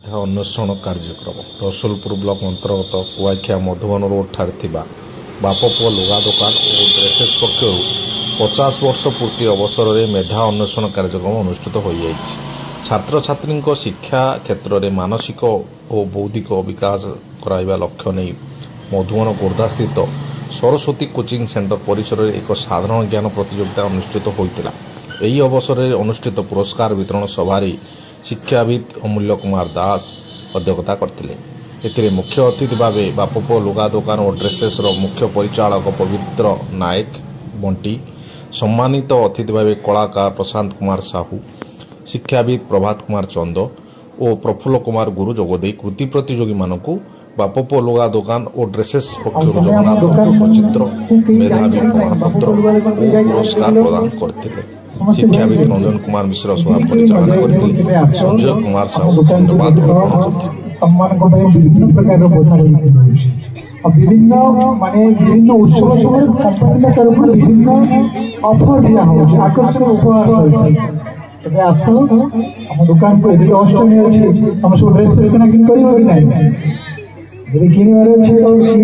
अन्वेषण कार्यक्रम रसुलपुर ब्लॉक अंतर्गत कुआखिया मधुबन रोड ठारे बाप पुओ लुगा दुकान और ड्रेसेस पक्षर 50 वर्ष पूर्ति अवसर में मेधा अन्वेषण कार्यक्रम अनुष्ठित हो छात्र छात्री शिक्षा क्षेत्र में मानसिक और बौद्धिक विकास कराइबा लक्ष्य नहीं मधुबन गोर्धा स्थित सरस्वती कोचिंग सेंटर परिसर में एक साधारण ज्ञान प्रतियोगिता अनुष्ठित होता। यही अवसर में अनुष्ठित पुरस्कार वितरण सभारे शिक्षाविद अमूल्य कुमार दास अध्यक्षता करते। मुख्य अतिथि भाव बापपुओ लुगा दुकान और ड्रेसेस मुख्य परिचालक पवित्र नायक बंटी, सम्मानित अतिथि भाव कलाकार प्रशांत कुमार साहू, शिक्षाविद प्रभात कुमार चंद और प्रफुल्ल कुमार गुरु जोगदे कृति प्रतियोगी मानक बापपुओ लुगा दुकान और ड्रेसेस पक्षर जगन्नाथ चित्र मेधावी प्रमाणपत्र और पुरस्कार प्रदान करते। शिक्षाविद रंजन कुमार मिश्र सभा परिचालना करते। संजय कुमार साहू धन्यवाद विभिन्न प्रकार पोशाक विभिन्न माने विभिन्न उत्सव समय कंपनी तरफ विभिन्न ऑफर दिया हो आकर्षक उपहार आस हम दुकान को अष्टमी अच्छी हम सब ड्रेस फ्रेस किन कर यदि किणवार अच्छे तो किण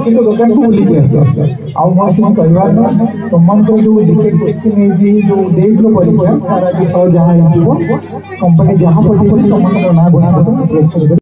कि दुकान को बुलिक आस आस कहबार ना तुम जो क्वेश्चन जो देख लो परीक्षा जहाँ कंपनी जहाँ पठे तुम ना घोषणा